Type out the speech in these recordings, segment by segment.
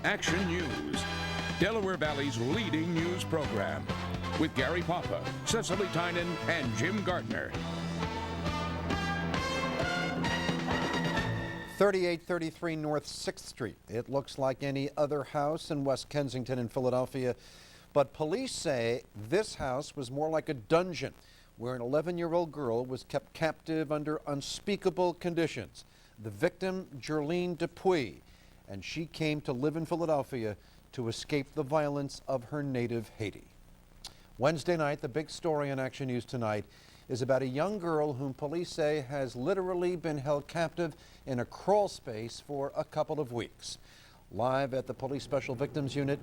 Action News, Delaware Valley's leading news program, with Gary Papa, Cecily Tynan, and Jim Gardner. 3833 North 6th Street. It looks like any other house in West Kensington in Philadelphia, but police say this house was more like a dungeon where an 11-year-old girl was kept captive under unspeakable conditions. The victim, Jerlene Dupuy, and she came to live in Philadelphia to escape the violence of her native Haiti. Wednesday night, the big story on Action News tonight is about a young girl whom police say has literally been held captive in a crawl space for a couple of weeks. Live at the Police Special Victims Unit,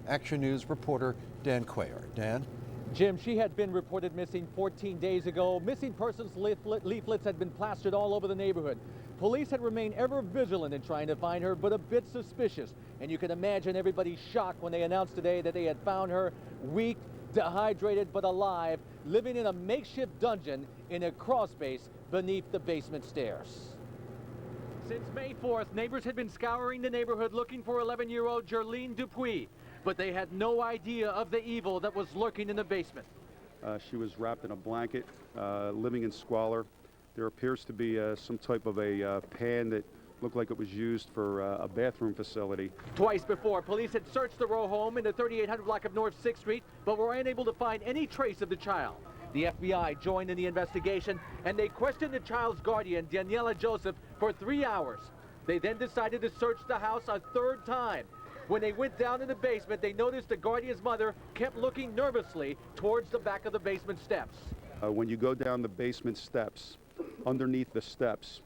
Action News reporter Dan Cuellar. Dan? Jim, she had been reported missing 14 days ago. Missing persons leaflets had been plastered all over the neighborhood. Police had remained ever vigilant in trying to find her, but a bit suspicious. And you can imagine everybody's shock when they announced today that they had found her weak, dehydrated, but alive, living in a makeshift dungeon in a crawl space beneath the basement stairs. Since May 4th, neighbors had been scouring the neighborhood looking for 11-year-old Jerlene Dupuy, but they had no idea of the evil that was lurking in the basement. She was wrapped in a blanket, living in squalor. There appears to be some type of a pan that looked like it was used for a bathroom facility. Twice before, police had searched the row home in the 3800 block of North 6th Street, but were unable to find any trace of the child. The FBI joined in the investigation, and they questioned the child's guardian, Daniela Joseph, for 3 hours. They then decided to search the house a third time. When they went down in the basement, they noticed the guardian's mother kept looking nervously towards the back of the basement steps. When you go down the basement steps, underneath the steps,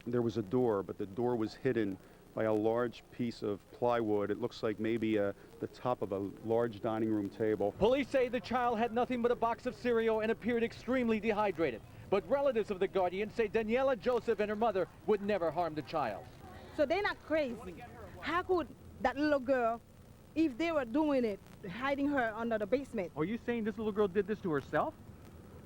there was a door, but the door was hidden by a large piece of plywood. It looks like maybe the top of a large dining room table. Police say the child had nothing but a box of cereal and appeared extremely dehydrated. But relatives of the guardian say Daniela Joseph and her mother would never harm the child. So they're not crazy. How could that little girl, if they were doing it, hiding her under the basement? Are you saying this little girl did this to herself?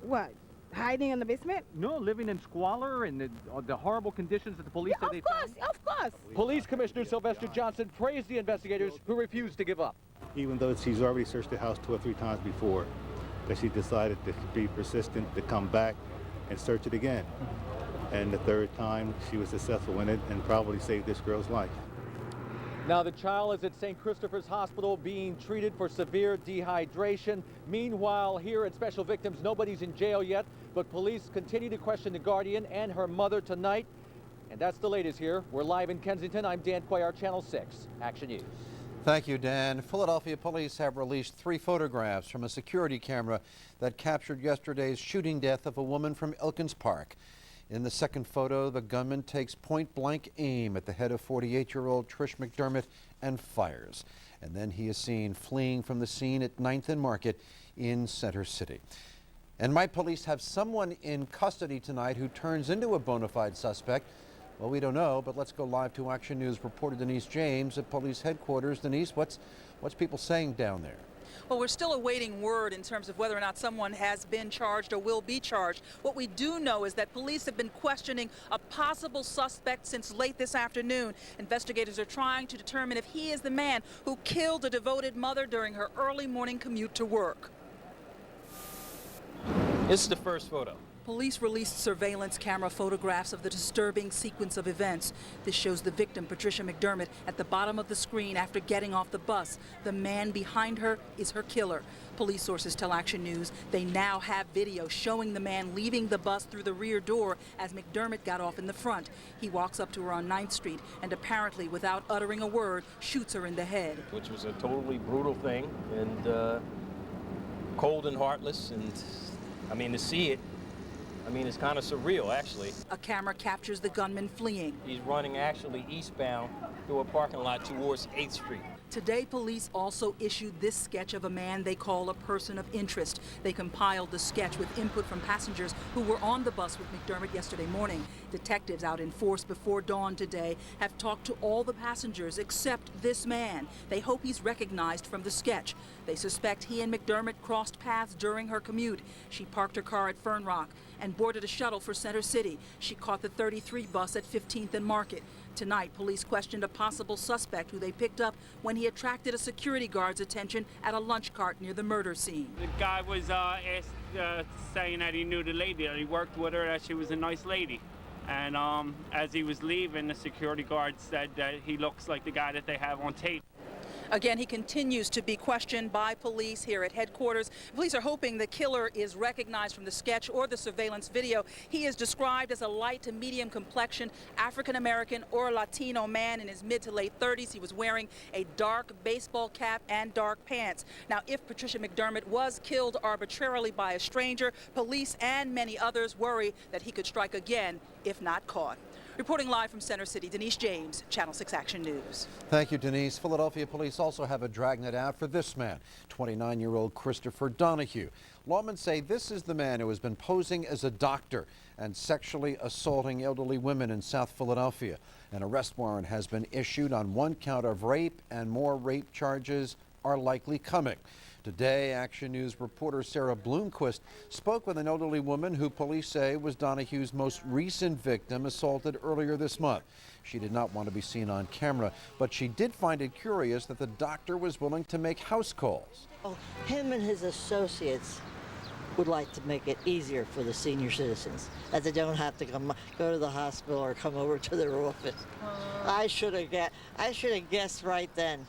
What? Hiding in the basement? No, living in squalor and the horrible conditions that the police say they found. Of course. Police Commissioner Sylvester Johnson praised the investigators who refused to give up. Even though she's already searched the house 2 or 3 times before, that she decided to be persistent, to come back and search it again. And the third time, she was successful in it and probably saved this girl's life. Now the child is at St. Christopher's Hospital being treated for severe dehydration. Meanwhile, here at Special Victims, nobody's in jail yet, but police continue to question the guardian and her mother tonight. And that's the latest here. We're live in Kensington. I'm Dan Cuellar, Channel 6, Action News. Thank you, Dan. Philadelphia police have released 3 photographs from a security camera that captured yesterday's shooting death of a woman from Elkins Park. In the second photo, the gunman takes point-blank aim at the head of 48-year-old Trish McDermott and fires. And then he is seen fleeing from the scene at 9th and Market in Center City. And might police have someone in custody tonight who turns into a bona fide suspect? Well, we don't know, but let's go live to Action News reporter Denise James at police headquarters. Denise, what's people saying down there? Well, we're still awaiting word in terms of whether or not someone has been charged or will be charged. What we do know is that police have been questioning a possible suspect since late this afternoon. Investigators are trying to determine if he is the man who killed a devoted mother during her early morning commute to work. This is the first photo. Police released surveillance camera photographs of the disturbing sequence of events. This shows the victim, Patricia McDermott, at the bottom of the screen after getting off the bus. The man behind her is her killer. Police sources tell Action News they now have video showing the man leaving the bus through the rear door as McDermott got off in the front. He walks up to her on 9th Street and apparently, without uttering a word, shoots her in the head. Which was a totally brutal thing and cold and heartless. And I mean, to see it, it's kind of surreal, actually. A camera captures the gunman fleeing. He's running actually eastbound through a parking lot towards 8th Street. Today, police also issued this sketch of a man they call a person of interest. They compiled the sketch with input from passengers who were on the bus with McDermott yesterday morning. Detectives out in force before dawn today have talked to all the passengers except this man. They hope he's recognized from the sketch. They suspect he and McDermott crossed paths during her commute. She parked her car at Fern Rock and boarded a shuttle for Center City. She caught the 33 bus at 15th and Market. Tonight, police questioned a possible suspect who they picked up when he attracted a security guard's attention at a lunch cart near the murder scene. The guy was saying that he knew the lady, that he worked with her, that she was a nice lady. And as he was leaving, the security guard said that he looks like the guy that they have on tape. Again, he continues to be questioned by police here at headquarters. Police are hoping the killer is recognized from the sketch or the surveillance video. He is described as a light to medium complexion African-American or Latino man in his mid to late 30s. He was wearing a dark baseball cap and dark pants. Now, if Patricia McDermott was killed arbitrarily by a stranger, police and many others worry that he could strike again if not caught. Reporting live from Center City, Denise James, Channel 6 Action News. Thank you, Denise. Philadelphia police also have a dragnet out for this man, 29-year-old Christopher Donahue. Lawmen say this is the man who has been posing as a doctor and sexually assaulting elderly women in South Philadelphia. An arrest warrant has been issued on one count of rape, and more rape charges are likely coming. Today, Action News reporter Sarah Bloomquist spoke with an elderly woman who police say was Donahue's most recent victim, assaulted earlier this month. She did not want to be seen on camera, but she did find it curious that the doctor was willing to make house calls. Well, him and his associates would like to make it easier for the senior citizens, that they don't have to go to the hospital or come over to their office. I should have guessed right then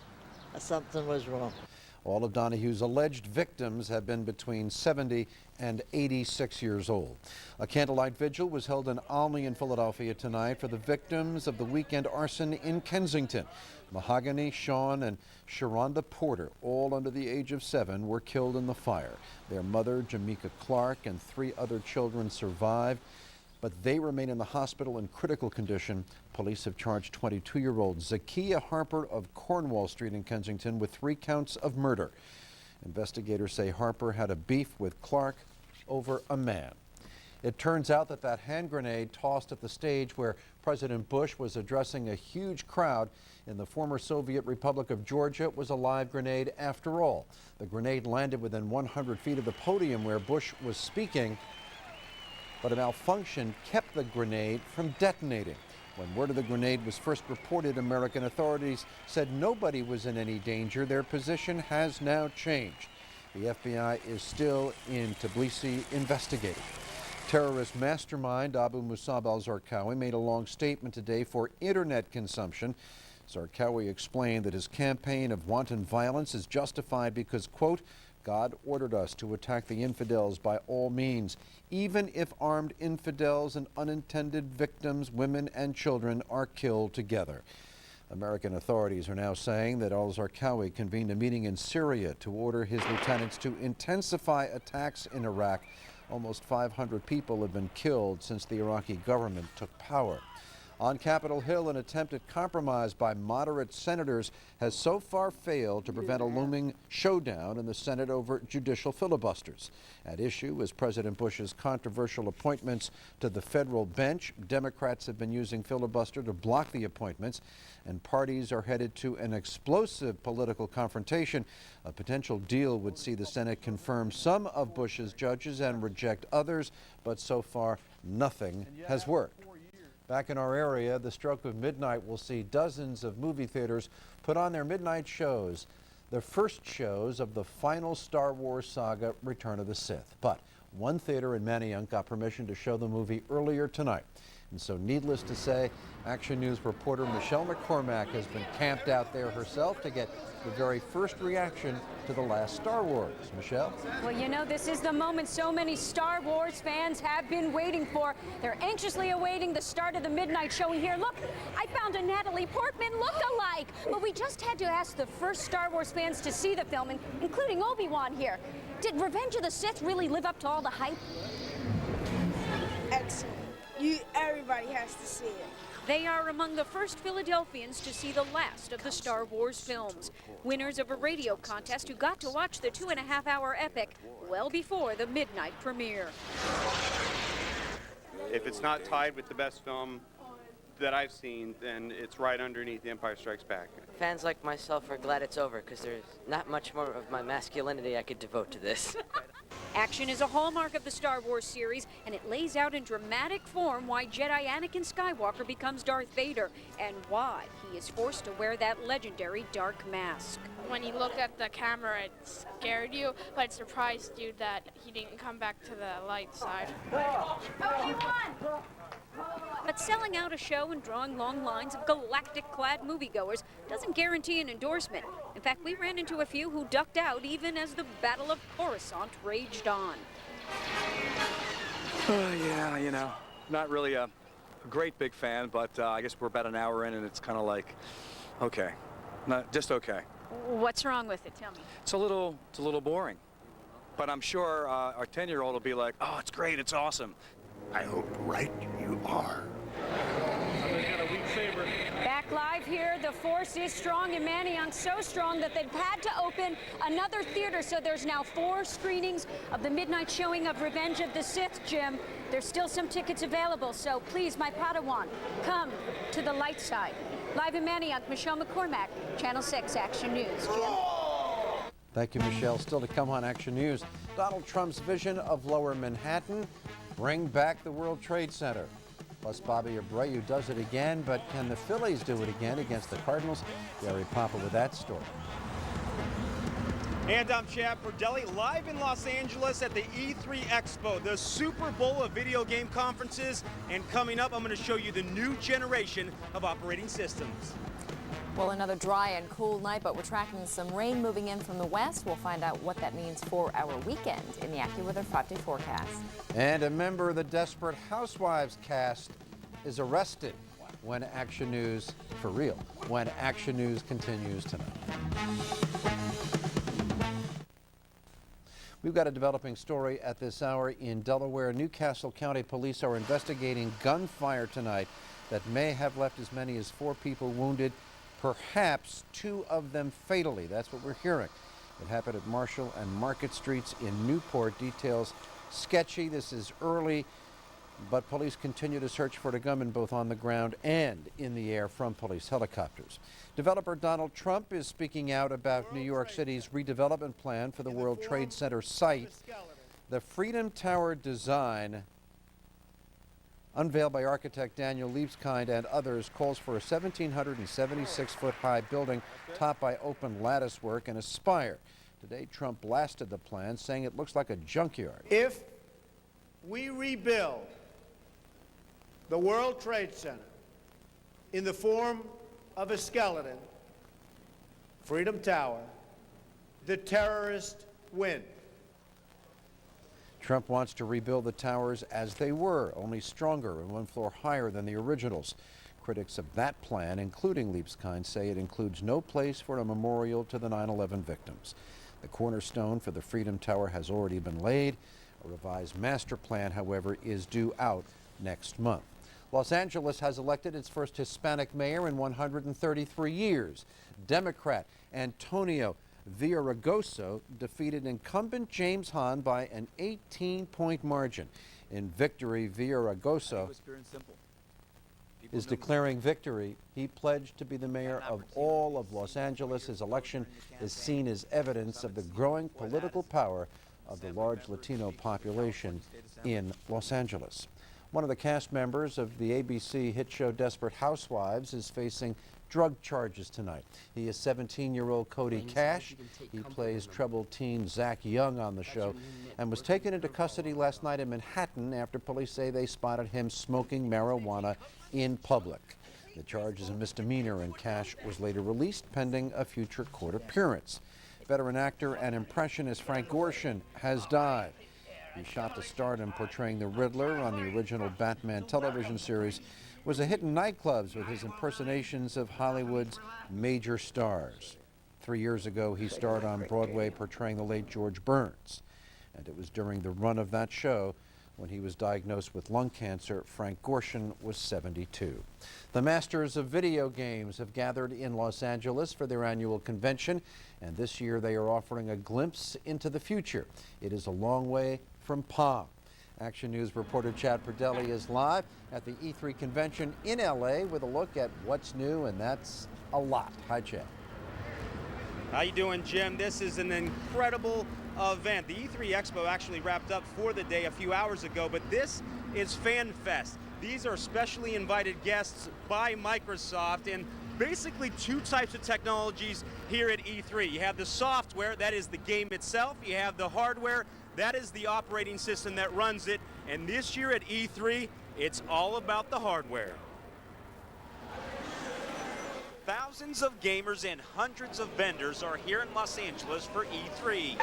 that something was wrong. All of Donahue's alleged victims have been between 70 and 86 years old. A candlelight vigil was held in Olney in Philadelphia tonight for the victims of the weekend arson in Kensington. Mahogany, Sean, and Sharonda Porter, all under the age of 7, were killed in the fire. Their mother, Jamaica Clark, and 3 other children survived, but they remain in the hospital in critical condition. Police have charged 22-year-old Zakiya Harper of Cornwall Street in Kensington with 3 counts of murder. Investigators say Harper had a beef with Clark over a man. It turns out that hand grenade tossed at the stage where President Bush was addressing a huge crowd in the former Soviet Republic of Georgia was a live grenade after all. The grenade landed within 100 feet of the podium where Bush was speaking, but a malfunction kept the grenade from detonating. When word of the grenade was first reported, American authorities said nobody was in any danger. Their position has now changed. The FBI is still in Tbilisi investigating. Terrorist mastermind Abu Musab al-Zarqawi made a long statement today for internet consumption. Zarqawi explained that his campaign of wanton violence is justified because, quote, God ordered us to attack the infidels by all means, even if armed infidels and unintended victims, women and children, are killed together. American authorities are now saying that al-Zarqawi convened a meeting in Syria to order his lieutenants to intensify attacks in Iraq. Almost 500 people have been killed since the Iraqi government took power. On Capitol Hill, an attempted compromise by moderate senators has so far failed to prevent a looming showdown in the Senate over judicial filibusters. At issue is President Bush's controversial appointments to the federal bench. Democrats have been using filibuster to block the appointments, and parties are headed to an explosive political confrontation. A potential deal would see the Senate confirm some of Bush's judges and reject others, but so far nothing has worked. Back in our area, the stroke of midnight will see dozens of movie theaters put on their midnight shows, the first shows of the final Star Wars saga, Return of the Sith. But one theater in Manayunk got permission to show the movie earlier tonight. And so, needless to say, Action News reporter Michelle McCormack has been camped out there herself to get the very first reaction to the last Star Wars. Michelle? Well, you know, this is the moment so many Star Wars fans have been waiting for. They're anxiously awaiting the start of the midnight showing here. Look, I found a Natalie Portman look-alike. But we just had to ask the first Star Wars fans to see the film, including Obi-Wan here. Did Revenge of the Sith really live up to all the hype? Excellent. Everybody has to see it. They are among the first Philadelphians to see the last of the Star Wars films. Winners of a radio contest who got to watch the 2.5-hour epic well before the midnight premiere. If it's not tied with the best film that I've seen, then it's right underneath The Empire Strikes Back. Fans like myself are glad it's over because there's not much more of my masculinity I could devote to this. Action is a hallmark of the Star Wars series, and it lays out in dramatic form why Jedi Anakin Skywalker becomes Darth Vader and why he is forced to wear that legendary dark mask. When you look at the camera, it scared you, but it surprised you that he didn't come back to the light side. But selling out a show and drawing long lines of galactic-clad moviegoers doesn't guarantee an endorsement. In fact, we ran into a few who ducked out even as the Battle of Coruscant raged on. Yeah, you know, not really a great big fan, but I guess we're about an hour in and it's kind of like, okay, not just okay. What's wrong with it? Tell me. It's a little baring, but I'm sure our 10-year-old will be like, oh, it's great, it's awesome. I hope right you are. Back live here, the force is strong in Manayunk, so strong that they've had to open another theater. So there's now 4 screenings of the midnight showing of Revenge of the Sith, Jim. There's still some tickets available, so please, my Padawan, come to the light side. Live in Manayunk, Michelle McCormack, Channel 6 Action News. Jim? Thank you, Michelle. Still to come on Action News, Donald Trump's vision of Lower Manhattan, bring back the World Trade Center. Plus, Bobby Abreu does it again, but can the Phillies do it again against the Cardinals? Gary Papa with that story. And I'm Chad Perdelli, live in Los Angeles at the E3 Expo, the Super Bowl of video game conferences. And coming up, I'm going to show you the new generation of operating systems. Well, another dry and cool night, but we're tracking some rain moving in from the west. We'll find out what that means for our weekend in the AccuWeather 5-day forecast. And a member of the Desperate Housewives cast is arrested when Action News, for real, when Action News continues tonight. We've got a developing story at this hour in Delaware. Newcastle County Police are investigating gunfire tonight that may have left as many as 4 people wounded, perhaps 2 of them fatally. That's what we're hearing. It happened at Marshall and Market Streets in Newport. Details sketchy. This is early, but police continue to search for the gunman both on the ground and in the air from police helicopters. Developer Donald Trump is speaking out about New York City's redevelopment plan for the World Trade Center site. The Freedom Tower design, unveiled by architect Daniel Libeskind and others, calls for a 1,776-foot-high building topped by open latticework and a spire. Today, Trump blasted the plan, saying it looks like a junkyard. If we rebuild the World Trade Center in the form of a skeleton, Freedom Tower, the terrorists win. Trump wants to rebuild the towers as they were, only stronger and 1 floor higher than the originals. Critics of that plan, including Libeskind, say it includes no place for a memorial to the 9/11 victims. The cornerstone for the Freedom Tower has already been laid. A revised master plan, however, is due out next month. Los Angeles has elected its first Hispanic mayor in 133 years. Democrat Antonio Villaraigosa defeated incumbent James Hahn by an 18-point margin. In victory, Villaraigosa is declaring victory. He pledged to be the mayor of all of Los Angeles. His election is seen as evidence of the growing political power of the large Latino population in Los Angeles. One of the cast members of the ABC hit show Desperate Housewives is facing drug charges tonight. He is 17-year-old Cody Cash. He plays troubled teen Zach Young on the show and was taken into custody last night in Manhattan after police say they spotted him smoking marijuana in public. The charge is a misdemeanor, and Cash was later released pending a future court appearance. Veteran actor and impressionist Frank Gorshin has died. He shot to stardom portraying the Riddler on the original Batman television series, was a hit in nightclubs with his impersonations of Hollywood's major stars. 3 years ago, he starred on Broadway portraying the late George Burns. And it was during the run of that show when he was diagnosed with lung cancer. Frank Gorshin was 72. The masters of video games have gathered in Los Angeles for their annual convention, and this year they are offering a glimpse into the future. It is a long way from Pong. Action News reporter Chad Perdelli is live at the E3 convention in LA with a look at what's new, and that's a lot. Hi, Chad. How you doing, Jim? This is an incredible event. The E3 Expo actually wrapped up for the day a few hours ago, but this is Fan Fest. These are specially invited guests by Microsoft, and basically two types of technologies here at E3. You have the software, that is the game itself. You have the hardware, that is the operating system that runs it. And this year at E3, it's all about the hardware. Thousands of gamers and hundreds of vendors are here in Los Angeles for E3.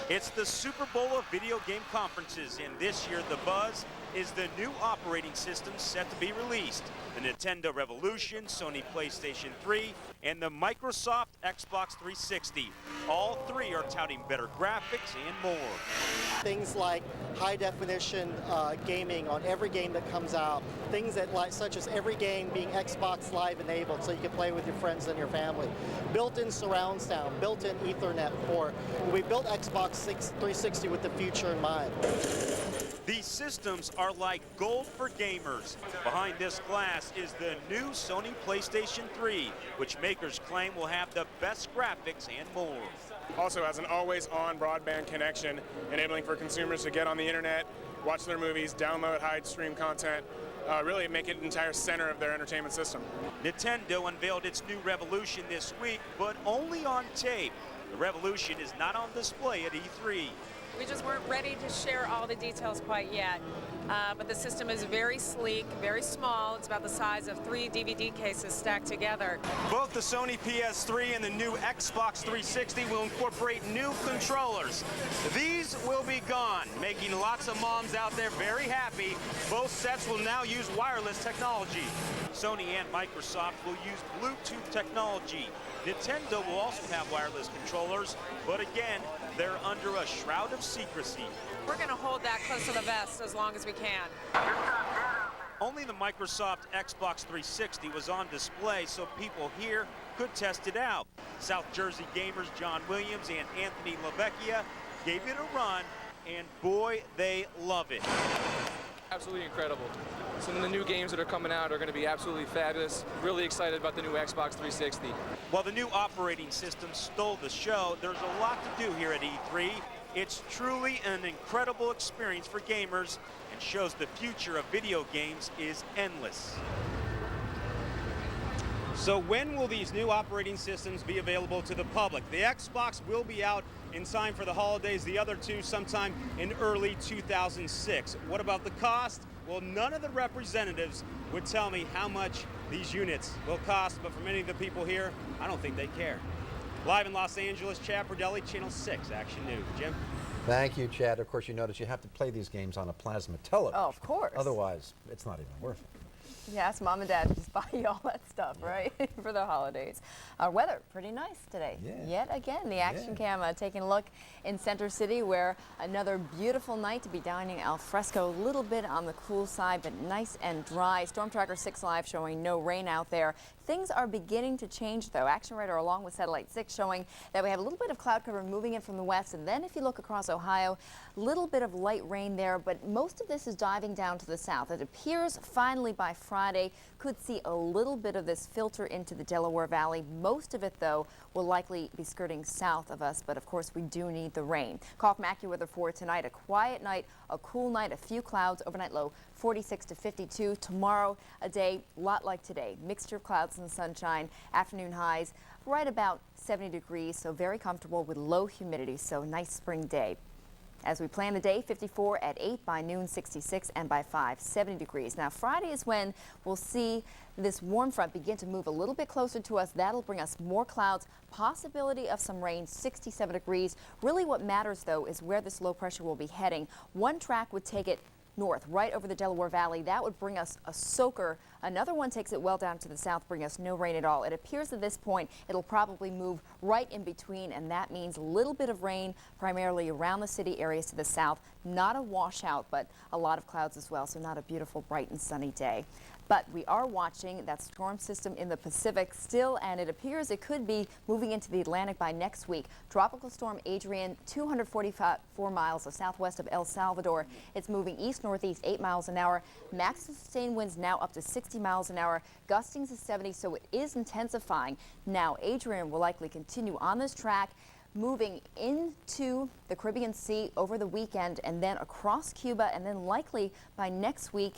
It's the Super Bowl of video game conferences, and this year the buzz is the new operating system set to be released. The Nintendo Revolution, Sony PlayStation 3, and the Microsoft Xbox 360. All three are touting better graphics and more. Things like high definition gaming on every game that comes out. Things that such as every game being Xbox Live enabled, so you can play with your friends and your family. Built-in surround sound, built-in Ethernet port. We built Xbox 360 with the future in mind. These systems are like gold for gamers. Behind this glass is the new Sony PlayStation 3, which makers claim will have the best graphics and more. Also has an always-on broadband connection, enabling for consumers to get on the internet, watch their movies, download, hide, stream content, really make it an entire center of their entertainment system. Nintendo unveiled its new Revolution this week, but only on tape. The Revolution is not on display at E3. We just weren't ready to share all the details quite yet, but the system is very sleek, very small. It's about the size of 3 DVD cases stacked together. Both the Sony PS3 and the new Xbox 360 will incorporate new controllers. These will be gone, making lots of moms out there very happy. Both sets will now use wireless technology. Sony and Microsoft will use Bluetooth technology. Nintendo will also have wireless controllers, but again, they're under a shroud of secrecy. We're going to hold that close to the vest as long as we can. Only the Microsoft Xbox 360 was on display, so people here could test it out. South Jersey gamers John Williams and Anthony LaVecchia gave it a run, and boy, they love it. Absolutely incredible. Some of the new games that are coming out are going to be absolutely fabulous. Really excited about the new Xbox 360. While the new operating system stole the show, there's a lot to do here at E3. It's truly an incredible experience for gamers and shows the future of video games is endless. So when will these new operating systems be available to the public? The Xbox will be out in time for the holidays, the other two sometime in early 2006. What about the cost? Well, none of the representatives would tell me how much these units will cost, but for many of the people here, I don't think they care. Live in Los Angeles, Chad Perdelli, Channel 6 Action News. Jim? Thank you, Chad. Of course, you notice you have to play these games on a plasma television. Oh, of course. Otherwise, it's not even worth it. Yes, Mom and Dad just buy you all that stuff, right, for the holidays. Our weather, pretty nice today. Yeah. Yet again, the Action Cam taking a look in Center City, where another beautiful night to be dining al fresco. A little bit on the cool side, but nice and dry. Storm Tracker 6 Live showing no rain out there. Things are beginning to change, though. Action Radar along with Satellite 6 showing that we have a little bit of cloud cover moving in from the west, and then if you look across Ohio, a little bit of light rain there, but most of this is diving down to the south. It appears finally by Friday could see a little bit of this filter into the Delaware Valley. Most of it, though, will likely be skirting south of us, but of course we do need the rain. Kaufman AccuWeather for tonight, a quiet night, a cool night, a few clouds, overnight low 46 to 52. Tomorrow, a day a lot like today, mixture of clouds and sunshine, afternoon highs right about 70 degrees, so very comfortable with low humidity, so nice spring day. As we plan the day, 54 at 8, by noon 66, and by 5, 70 degrees. Now Friday is when we'll see this warm front begin to move a little bit closer to us. That'll bring us more clouds, possibility of some rain, 67 degrees. Really what matters, though, is where this low pressure will be heading. One track would take it north, right over the Delaware Valley. That would bring us a soaker. Another one takes it well down to the south, bring us no rain at all. It appears at this point it'll probably move right in between, and that means a little bit of rain primarily around the city areas to the south. Not a washout, but a lot of clouds as well, so not a beautiful, bright and sunny day. But we are watching that storm system in the Pacific still, and it appears it could be moving into the Atlantic by next week. Tropical storm Adrian, 244 miles southwest of El Salvador. It's moving east-northeast 8 miles an hour. Maximum sustained winds now up to 60 miles an hour. Gustings to 70, so it is intensifying. Now, Adrian will likely continue on this track, moving into the Caribbean Sea over the weekend and then across Cuba and then likely by next week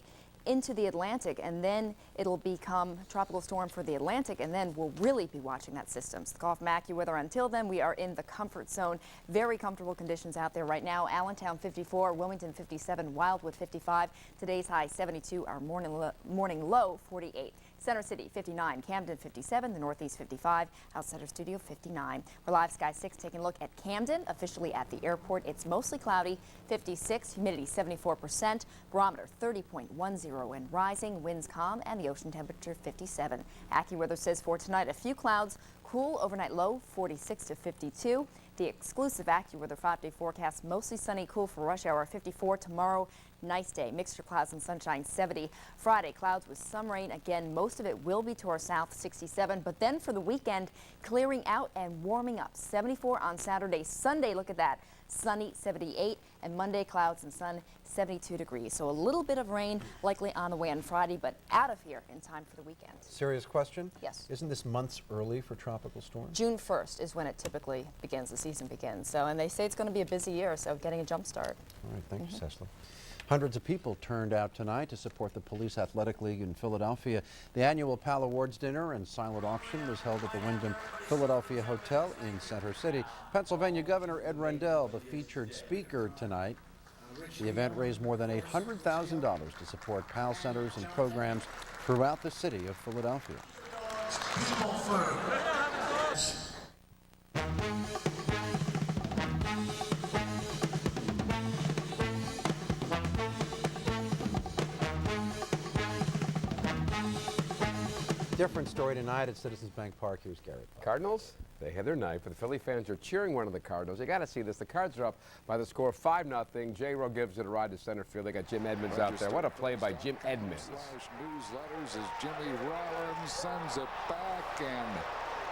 into the Atlantic, and then it'll become tropical storm for the Atlantic, and then we'll really be watching that system. Scoff AccuWeather. Until then, we are in the comfort zone. Very comfortable conditions out there right now. Allentown 54, Wilmington 57, Wildwood 55. Today's high 72, our morning low 48. Center City 59, Camden 57, the Northeast 55, Outsider Studio 59. We're live Sky 6 taking a look at Camden, officially at the airport. It's mostly cloudy, 56, humidity 74%, barometer 30.10 and rising, winds calm, and the ocean temperature 57. AccuWeather says for tonight, a few clouds, cool overnight low 46 to 52. The exclusive AccuWeather 5-day forecast, mostly sunny, cool for rush hour 54. Tomorrow, nice day, mixture clouds and sunshine 70. Friday, clouds with some rain. Again, most of it will be to our south 67. But then for the weekend, clearing out and warming up 74 on Saturday. Sunday, look at that, sunny 78. And Monday, clouds and sun 72 degrees. So a little bit of rain likely on the way on Friday, but out of here in time for the weekend. Serious question? Yes. Isn't this months early for tropical storms? June 1st is when it typically begins, the season begins. So, and they say it's going to be a busy year, so getting a jump start. All right, thank you, Cecily. Hundreds of people turned out tonight to support the Police Athletic League in Philadelphia. The annual PAL Awards dinner and silent auction was held at the Wyndham Philadelphia Hotel in Center City. Pennsylvania Governor Ed Rendell, the featured speaker tonight. The event raised more than $800,000 to support PAL centers and programs throughout the city of Philadelphia. Different story tonight at Citizens Bank Park. Here's Gary. Cardinals, they had their night, but the Philly fans are cheering one of the Cardinals. You got to see this. The Cards are up by the score 5-0. J-Row gives it a ride to center field. They got Jim Edmonds out there. What a play by Jim Edmonds. Newsletters as Jimmy Rollins sends it back, and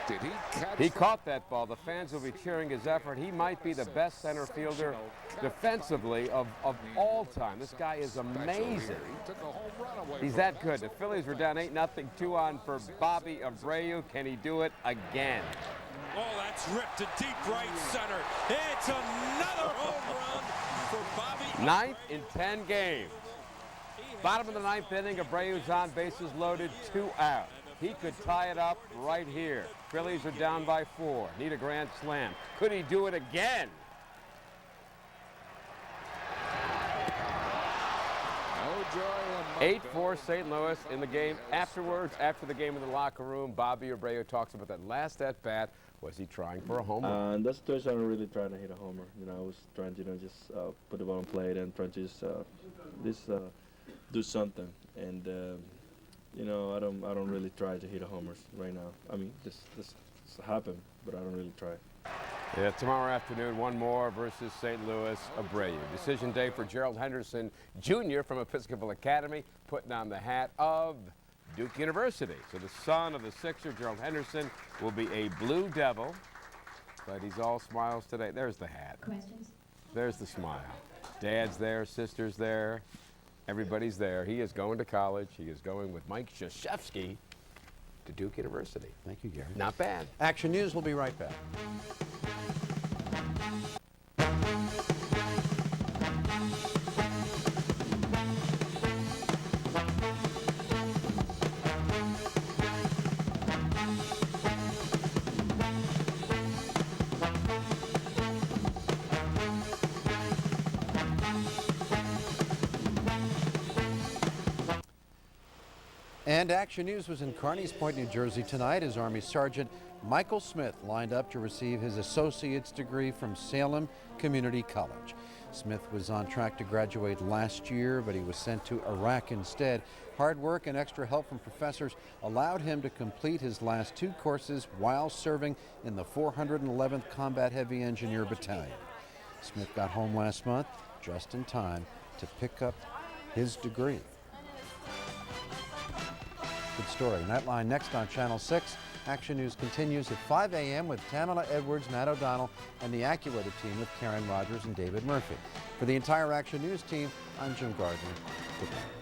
did he catch? He caught that ball. The fans will be cheering his effort. He might be the best center fielder defensively of all time. This guy is amazing. He's that good. The Phillies were down 8-0, 2 on for Bobby Abreu. Can he do it again? Oh, that's ripped to deep right center. It's another home run for Bobby. Ninth in 10 games. Bottom of the ninth inning, Abreu's on, bases loaded, 2 out. He could tie it up right here. Phillies are down by 4. Need a grand slam. Could he do it again? 8-4 St. Louis in the game. Afterwards, after the game in the locker room, Bobby Abreu talks about that last at-bat. Was he trying for a homer? In that situation, I don't really trying to hit a homer. You know, I was trying to, just put the ball on plate and trying to just do something. And you know, I don't really try to hit a homers right now. I mean, this happened, but I don't really try. Yeah, tomorrow afternoon, one more versus St. Louis. Abreu. Decision day for Gerald Henderson Jr. from Episcopal Academy, putting on the hat of Duke University. So the son of the Sixer, Gerald Henderson, will be a Blue Devil, but he's all smiles today. There's the hat. Questions? There's the smile. Dad's there, sister's there, everybody's there. He is going to college. He is going with Mike Krzyzewski to Duke University. Thank you, Gary. Not bad. Action News will be right back. And Action News was in Carneys Point, New Jersey tonight as Army Sergeant Michael Smith lined up to receive his associate's degree from Salem Community College. Smith was on track to graduate last year, but he was sent to Iraq instead. Hard work and extra help from professors allowed him to complete his last 2 courses while serving in the 411th Combat Heavy Engineer Battalion. Smith got home last month just in time to pick up his degree. Good story. Nightline next on Channel 6. Action News continues at 5 a.m. with Tamala Edwards, Matt O'Donnell, and the AccuWeather team with Karen Rogers and David Murphy. For the entire Action News team, I'm Jim Gardner. Good night.